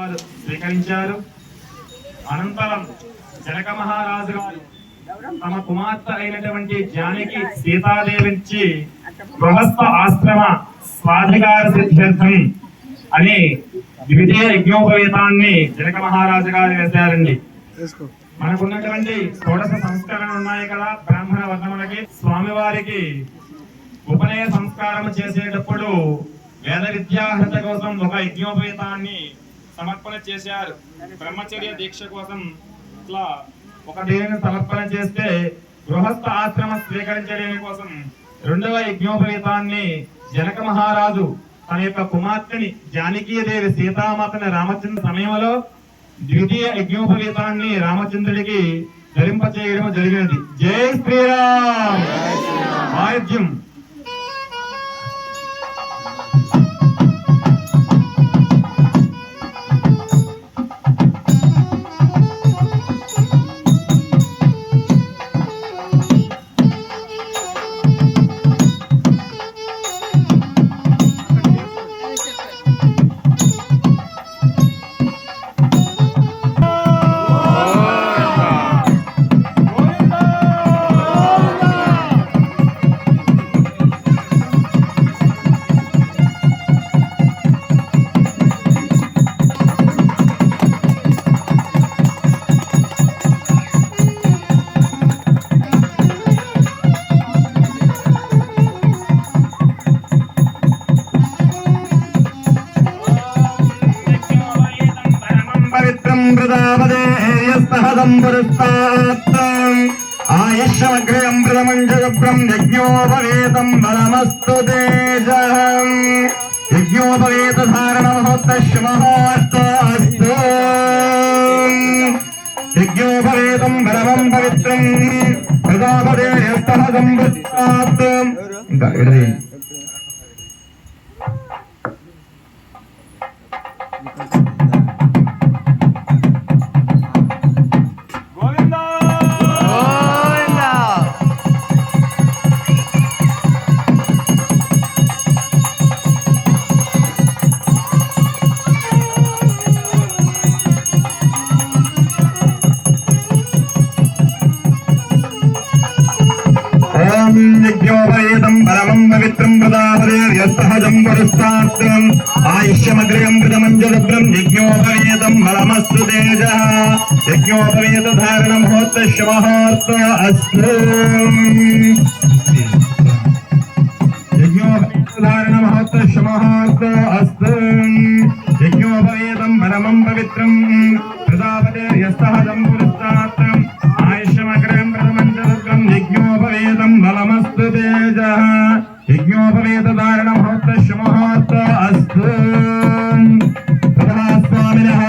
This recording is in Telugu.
స్వీకరించారు. అనంతరం జనక మహారాజు గారు తమ కుమార్తె అయినటువంటి జానకి సీతాదేవించి గృహస్థ ఆశ్రమ స్వాధికార సిద్ధ్యర్థం అనే ద్వితీయ యజ్ఞోపవేతాన్ని జనక మహారాజు గారు వేశారండి. మనకున్నటువంటి షోడశ సంస్కరణలు ఉన్నాయి కదా బ్రాహ్మణ వర్ణములకి. స్వామివారికి ఉపనయ సంస్కారం చేసేటప్పుడు వేద విద్యార్హత కోసం ఒక యజ్ఞోపవేతాన్ని సమర్పణ చేశారు. బ్రహ్మచర్య దీక్ష కోసం ఇట్లా ఒక దేవిని సమర్పణ చేస్తే గృహస్థ ఆశ్రమ స్వీకరించడం కోసం రెండవ యజ్ఞోపవేతాన్ని జనక మహారాజు తన యొక్క కుమార్తెని జానకీదేవి సీతామాతని రామచంద్ర సమయంలో ద్వితీయ యజ్ఞోపవేతాన్ని రామచంద్రుడికి ధరింపచేయడం జరిగినది. జై శ్రీరామ్. వాయిద్యం ఆయుష్మగ్రయం ప్రథమంజగబ్రం యజ్ఞోపవేతం బలమస్తు తేజం. యజ్ఞోపవేత ధారణ మహోత్తమస్తు. యజ్ఞోపవేతం బలమం పవిత్రం ప్రజాపదేస్తహదం వృత్తాత్. యజ్ఞోపవేతం పరమం పవిత్రం ప్రదాపదేర్యస్తహజం పురస్తాత్రం ఆయుష్యమగ్రయం ప్రథమంజలభ్రం యజ్ఞోపవేతం బలమస్తు తేజః. యజ్ఞోపవేత ధారణ మహోత్తమస్తు. యజ్ఞోపవేత ధారణ మహోత్తమస్తు. యజ్ఞోపవేతం పరమం పవిత్రం ప్రదాపదేర్యస్తహజం పురస్తాత్రం ఆయుష్యమగ్రయం ప్రథమంజలభ్రం యజ్ఞోపవేతం బలమస్తు తేజః. యజ్ఞోపవేత ధారణ మహోత్తమస్తు. స్వామినః